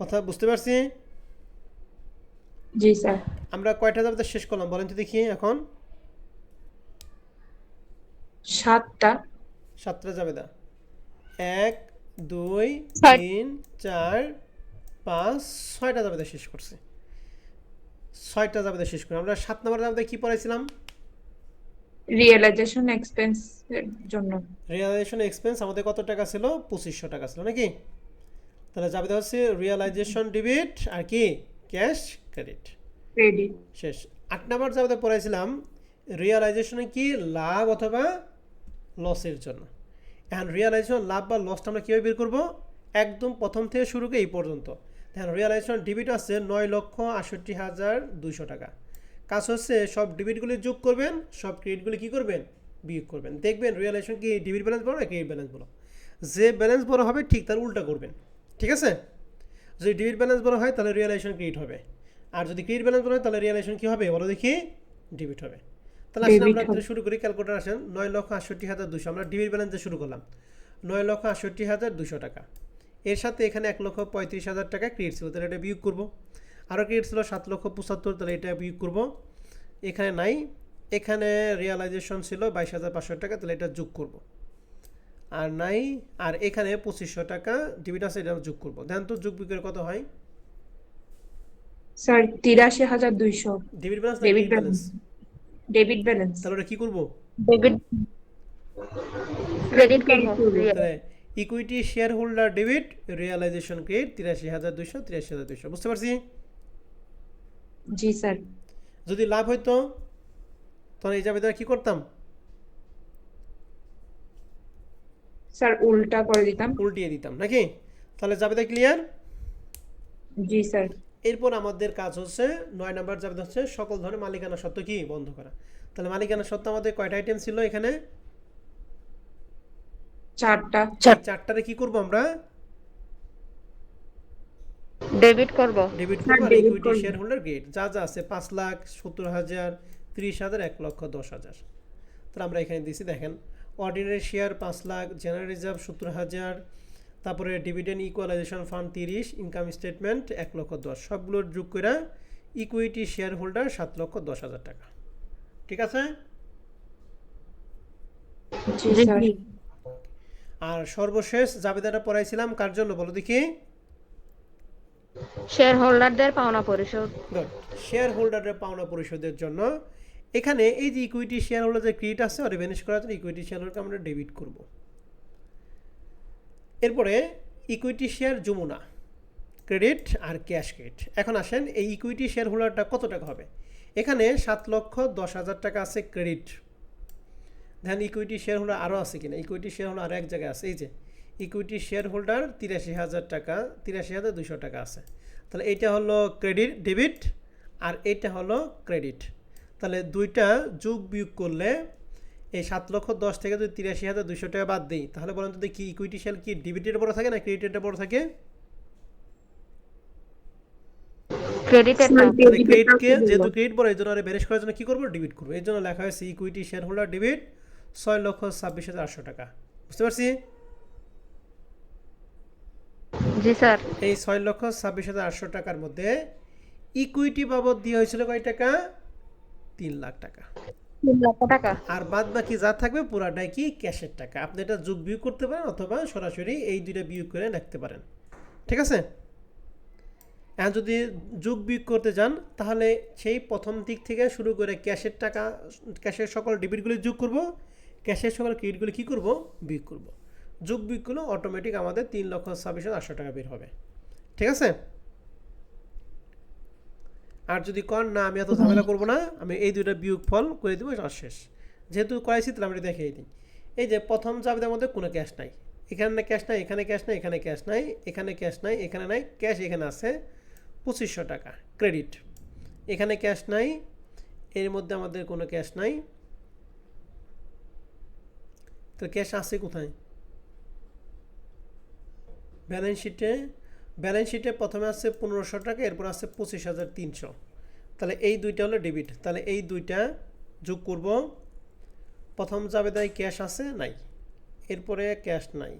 কথা বুঝতে পারছি? জি স্যার। আমরা কয়টা জাবেদা শেষ করলাম বলেন তো দেখি এখন? 7টা। 7টা জাবেদা। 1 2 ষাট। 3 4 5 6টা জাবেদা শেষ করছি। 6টা জাবেদা শেষ করি। আমরা 7 নম্বর জাবেদা কি পড়াইছিলাম? রিয়েলাইজেশন এক্সপেন্স এর জন্য। রিয়ালাইজেশন এক্সপেন্স আমাদের কত টাকা ছিল? 2,500 টাকা ছিল নাকি? তাহলে জাবেদা হচ্ছে রিয়ালাইজেশন ডেবিট আর কি ক্যাশ ক্রেডিট। ক্রেডিট। শেষ। 8 নম্বর জাবেদা পড়াইছিলাম রিয়ালাইজেশনে কি লাভ অথবা লসের জন্য। এখন রিয়ালাইজেশন লাভ বা লসটা আমরা কীভাবে বের করবো? একদম প্রথম থেকে শুরু করে এই পর্যন্ত। এখন রিয়ালাইজেশন ডেবিট আছে 9,68,200 টাকা। কাজ হচ্ছে সব ডেবিটগুলি যোগ করবেন, সব ক্রেডিটগুলি কী করবেন? বিয়োগ করবেন। দেখবেন রিয়ালাইজেশন কি ডেবিট ব্যালেন্স বড় না ক্রেডিট ব্যালেন্স বড়। যে ব্যালেন্স বড় হবে ঠিক তার উল্টা করবেন, ঠিক আছে? যদি ডেবিট ব্যালেন্স বড় হয় তাহলে রিয়ালাইজেশন ক্রেডিট হবে, আর যদি ক্রেডিট ব্যালেন্স বড় হয় তাহলে রিয়ালাইজেশন কী হবে বলো দেখি? ডেবিট হবে। তাহলে আসলে ডেবিট আমরা হবে। শুরু করি, ক্যালকুলেটার আসেন 9,68,200, আমরা ডেবিট ব্যালেন্সে শুরু করলাম 9,68,200 টাকা। এর সাথে এখানে 1,35,000 টাকা ক্রেডিট ছিল, তাহলে এটা বিয়োগ করবো। আরও ক্রেডিট ছিল 7,75,000, তাহলে এটা বিয়োগ করবো। এখানে নাই, এখানে রিয়ালাইজেশন ছিল 22,500 টাকা, তাহলে এটা যোগ করব। আর নাই, আর এখানে 2,500 টাকা ডেবিট আছে, এটা যোগ করব। দেখেন তো যোগ বিক্রয় কত হয়? স্যার 83,200 ডেবিট ব্যালেন্স না debit credit balance? Balance. Debit balance. তাহলে ওটা কী করবো? ডেবিট ক্রেডিট করব। তাহলে equity share holder debit, realisation credit 83,200, 83,200, বুঝতে পারছি? জি স্যার। যদি লাভ হইতো তখন এই জাবেদা কী করতাম? স্যার উল্টা করে দিতাম। উল্টিয়ে দিতাম নাকি? তাহলে জাবেদা ক্লিয়ার? জি স্যার। এরপর আমাদের কাজ হচ্ছে 9 নম্বর জাবেদা হচ্ছে সকল ধরনের মালিকানা সত্ত্ব কি বন্ধ করা। তাহলে মালিকানা সত্ত্ব আমাদের কয়টা আইটেম ছিল এখানে? 4টা। চারটারে কি করব আমরা? ডেবিট করব। ডেবিট স্যার করব। আর ডেবিট ইকুইটি করব। শেয়ার হোল্ডার গেট যা যা আছে 5,70,000, 30,000, 1,10,000, তাহলে আমরা এখানে দিয়েছি। দেখেন ordinary share 5 lakh, general reserve 70,000, তারপরে dividend equalisation fund 30, income statement 1,10,000, সবগুলো যোগ করে ইকুইটি শেয়ার হোল্ডার 7,10,000 টাকা, ঠিক আছে? জি স্যার। আর সর্বশেষ জাবেদাটা পড়াইছিলাম কার জন্য বলো দেখি? শেয়ার হোল্ডারদের পাওনা পরিশোধ। গুড। শেয়ার হোল্ডারের পাওনা পরিশোধের জন্য এখানে এই যে ইকুইটি শেয়ার হোল্ডার যে ক্রেডিট আছে ওটা ভ্যানিশ করার জন্য ইকুইটি শেয়ার হোল্ডারকে আমরা ডেবিট করব। এরপরে ইকুইটি শেয়ার যমুনা ক্রেডিট আর ক্যাশ ক্রেডিট। এখন আসেন এই ইকুইটি শেয়ার হোল্ডারটা কত টাকা হবে? এখানে 7,10,000 টাকা আছে ক্রেডিট। দেখেন ইকুইটি শেয়ার হোল্ডার আরও আছে কিনা। ইকুইটি শেয়ার হোল্ডার আরও এক জায়গায় আছে, এই যে ইকুইটি শেয়ার হোল্ডার 83,000 টাকা, 83,200 টাকা আছে। তাহলে এইটা হলো ক্রেডিট ডেবিট, আর এইটা হলো ক্রেডিট। তাহলে দুইটা যোগ বিয়োগ করলে এই 7,10,000 থেকে যদি 83,200 টাকা বাদ দিই, তাহলে বলেন তো দেখি ইকুইটি শেয়ার কি ডেবিটের বড় থাকে না ক্রেডিটের বড় থাকে? ক্রেডিটেরটা। তাহলে ক্রেডিটকে যেহেতু ক্রেডিট বড়, এই জন্য আর ব্যারেজ করার জন্য কী করবো? ডেবিট করবো। এই জন্য লেখা হয়েছে ইকুইটি শেয়ার হোল্ডার ডেবিট 6,26,800 টাকা, বুঝতে পারছি? জি স্যার। এই 6,26,800 টাকার মধ্যে ইকুইটি বাবদ দিয়ে হয়েছিল কয় টাকা? 3 লাখ টাকা। 3 লাখ টাকা। আর বাদ বাকি যা থাকবে পুরাটাই কি ক্যাশের টাকা। আপনি এটা যোগ বিয়োগ করতে পারেন অথবা সরাসরি এই দুইটা বিয়োগ করে রাখতে পারেন, ঠিক আছে? এখন যদি যোগ বিয়োগ করতে যান তাহলে সেই প্রথম দিক থেকে শুরু করে ক্যাশের টাকা, ক্যাশের সকল ডেবিটগুলি যোগ করব, ক্যাশের সকল ক্রেডিটগুলি কী করব? বিয়োগ করব। যোগ বিয়োগ করলে অটোমেটিক আমাদের 3,26,800 টাকা বের হবে, ঠিক আছে? আর যদি কর না আমি এত ঝামেলা করবো না, আমি এই দুইটা বিয়োগ ফল করে দেবো, আর শেষ। যেহেতু করাইছি তাহলে আমরা দেখিয়ে দিই। এই যে প্রথম জাবেদার মধ্যে কোনো ক্যাশ নাই, এখানে ক্যাশ নাই, এখানে ক্যাশ নাই, এখানে ক্যাশ নাই, এখানে ক্যাশ নাই, এখানে নাই, ক্যাশ এখানে আছে 2,500 টাকা ক্রেডিট। এখানে ক্যাশ নাই, এর মধ্যে আমাদের কোনো ক্যাশ নাই, তো ক্যাশ আছে কোথায়? ব্যালেন্স শিটে প্রথমে আছে 1,500 টাকা, এরপর আছে 25,300। তাহলে এই দুইটা হলো ডেবিট। তাহলে এই দুইটা যোগ করব। প্রথম জাবেদায় ক্যাশ আছে নাই, এরপরে ক্যাশ নাই,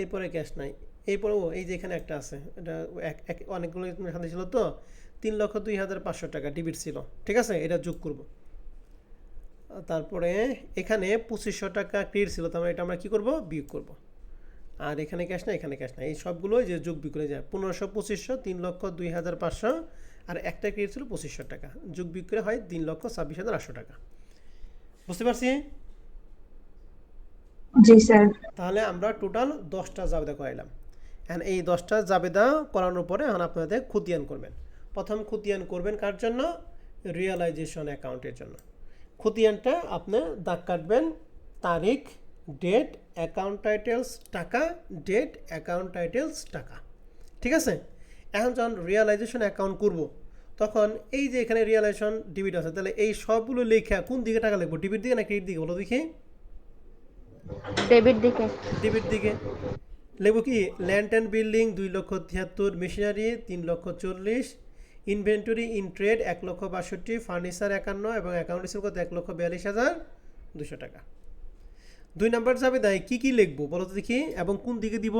এরপরে ক্যাশ নাই, এরপরে এই যে এখানে একটা আছে, এটা অনেকগুলো এখানে ছিল তো 3,02,500 টাকা ডেবিট ছিল, ঠিক আছে? এটা যোগ করব। তারপরে এখানে 2,500 টাকা ক্রেডিট ছিল, তার মানে এটা আমরা কী করব? বিয়োগ করব। আর এখানে ক্যাশ না, এখানে ক্যাশ না, এই সবগুলো যে যোগ বিয়োগ করে যায় 1,500, 2,500, 3,02,500, আর একটা ক্রেডিট ছিল 2,500 টাকা, যোগ বিয়োগ করে হয় 3,26,800 টাকা, বুঝতে পারছি? জি স্যার। তাহলে আমরা টোটাল 10টা জাবেদা করাইলাম। এখন এই 10টা জাবেদা করানোর পরে এখন আপনাদের খতিয়ান করবেন। প্রথম খতিয়ান করবেন কার জন্য? রিয়ালাইজেশন অ্যাকাউন্টের জন্য। খতিয়ানটা আপনি দাগ কাটবেন তারিখ, ডেট, অ্যাকাউন্ট টাইটেলস টাকা, ডেট, অ্যাকাউন্ট টাইটেলস টাকা, ঠিক আছে? এখন যখন রিয়ালাইজেশন অ্যাকাউন্ট করব তখন এই যে এখানে রিয়ালাইজেশন ডিবিট আছে, তাহলে এই সবগুলো লেখা কোন দিকে টাকা লিখবো, ডিবিট দিকে না ক্রেডিট দিকে বলো দেখি? ডেবিট দিকে। ডিবিট দিকে। লিখবো কি, land and building 2,73,000, machinery 3,40,000, inventory in trade 1,62,000, furniture 51 এবং অ্যাকাউন্ট রিসিভ করতে 1,42,200 টাকা। 2 নাম্বার যাবে তাই কি কি লিখবো বলো তো দেখি, এবং কোন দিকে দিব?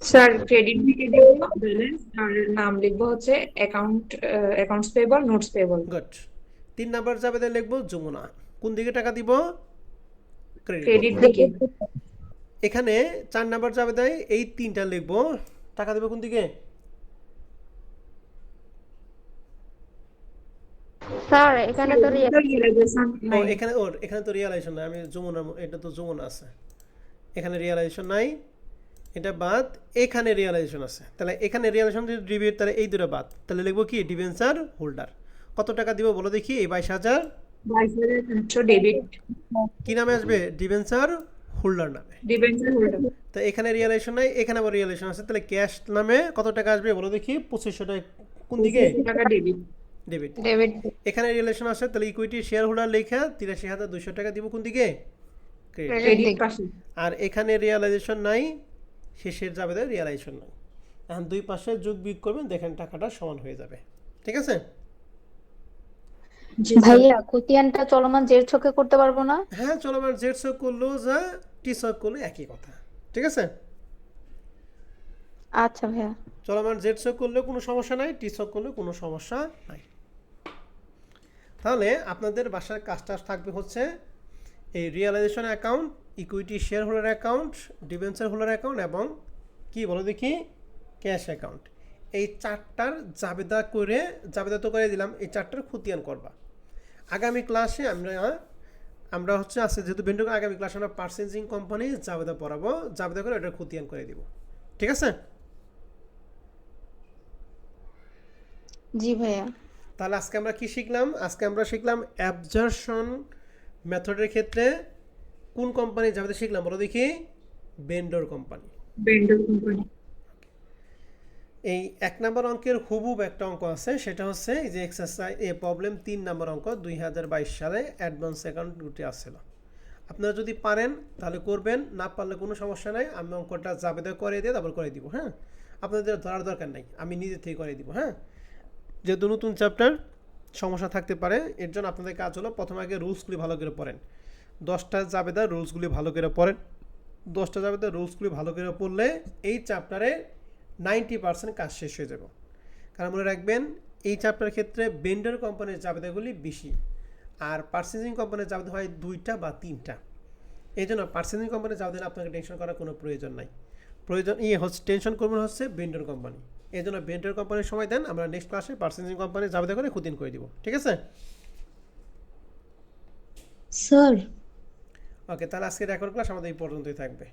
স্যার ক্রেডিট দিকে দিব ব্যালেন্স, আর নাম লিখবো হচ্ছে accounts payable, notes payable. Good. 3 number যাবে তাই লিখবো যমুনা, কোন দিকে টাকা দিব? ক্রেডিট। ক্রেডিট দিকে। এখানে 4 নাম্বার যাবে তাই এই তিনটা লিখবো, টাকা দেবো কোন দিকে? স্যার এখানে তো ও এখানে তো রিয়ালাইজেশন নাই, আমি যমুনা, এটা তো যমুনা আছে, এখানে রিয়ালাইজেশন নাই, এটা বাদ, এখানে রিয়ালাইজেশন আছে, তাহলে এখানে রিয়ালাইজেশন যদি ডিবিট, তাহলে এই দুটো বাদ, তাহলে লিখবো কি ডিবেঞ্চার হোল্ডার। কত টাকা দিব বলো দেখি? এই 22,000 22,500 ডেবিট। কি নামে আসবে? ডিবেঞ্চার হোল্ডার নামে। Debenture holder. তো এখানে রিয়ালাইজেশন নাই, এখানে আবার রিয়ালাইজেশন আছে, তাহলে ক্যাশ নামে কত টাকা আসবে বলো দেখি? 2500 টাকা। কোন দিকে? টাকা ডেবিট। ডেবিট। ডেবিট। এখানে রিয়ালাইজেশন আছে, তাহলে ইকুইটি শেয়ার হোল্ডার লেখা 83,200 টাকা দিব কোন দিকে? ক্রেডিট। ক্রেডিট পাশে। আর এখানে রিয়ালাইজেশন নাই, শেষের যাবে রিয়ালাইজেশন নাই। এখন দুই পাশে যোগ বিয়োগ করবেন, দেখেন টাকাটা সমান হয়ে যাবে। ঠিক আছে? জি স্যার। ভাইয়া খতিয়ানটা চলমান জের ছকে করতে পারবো না? হ্যাঁ, চলো আমার জেড শক করলেও যা, টি শক করলে একই কথা। ঠিক আছে? আচ্ছা ভাইয়া। চলো আমার জেড শক করলেও কোনো সমস্যা নাই, টি শক করলেও কোনো সমস্যা নাই। তাহলে আপনাদের বাসার কাজটা থাকবে হচ্ছে এই realisation account, equity share holder account, debenture holder account এবং কি বলো দেখি ক্যাশ অ্যাকাউন্ট। এই চারটার জাবেদা তো করে দিলাম, এই চারটার খতিয়ান করবা। আগামী ক্লাসে আমরা হচ্ছে আছে যেহেতু ভেন্ডর, আগামী ক্লাসে আমরা পার্চেজিং কোম্পানি জাবেদা পড়াবো, জাবেদা করে এটার খতিয়ান করে দিব। ঠিক আছে? জি ভাইয়া। তাহলে আজকে আমরা কি শিখলাম? আজকে আমরা শিখলাম অ্যাবজর্পশন মেথডের ক্ষেত্রে কোন কোম্পানি জাবেদা শিখলাম বলো দেখি? Vendor company. Vendor company. এই 1 নম্বর অঙ্কের হুবহুব একটা অঙ্ক আছে, সেটা হচ্ছে এই যে এক্সারসাইজ প্রবলেম 3 নম্বর অঙ্ক 2022 সালে অ্যাডভান্স অ্যাকাউন্ট দুটি আসছিল। আপনারা যদি পারেন তাহলে করবেন, না পারলে কোনো সমস্যা নাই, আমি অঙ্কটা জাবেদা করে দিয়ে তারপর করে দিব। হ্যাঁ, আপনাদের ধরার দরকার নাই, আমি নিজে থেকে করে দিব। হ্যাঁ, যেহেতু নতুন চ্যাপ্টার সমস্যা থাকতে পারে, এর জন্য আপনাদের কাজ হলো প্রথমে আগে রুলসগুলি ভালো করে পড়েন, 10টা জাবেদার রুলসগুলি ভালো করে পড়েন। 10টা জাবেদার রুলসগুলি ভালো করে পড়লে এই চ্যাপ্টারে 90% কাজ শেষ হয়ে যাবে। কারণ মনে রাখবেন এই চ্যাপ্টারের ক্ষেত্রে ভেন্ডর কোম্পানির জাবেদাগুলি বেশি, আর পার্চেজিং কোম্পানির জাবেদা হয় 2টা বা 3টা। এই জন্য পার্চেজিং কোম্পানির জাবেদা আপনাকে টেনশন করার কোনো প্রয়োজন নাই। টেনশন করবেন হচ্ছে ভেন্ডর কোম্পানি। এই জন্য ভেন্ডর কোম্পানির সময় দেন, আমরা নেক্সট ক্লাসে পার্চেজিং কোম্পানির জাবেদা করে খতিয়ান করে দিব। ঠিক আছে? স্যার ওকে, তাহলে আজকের রেকর্ড ক্লাস আমাদের এই পর্যন্তই থাকবে।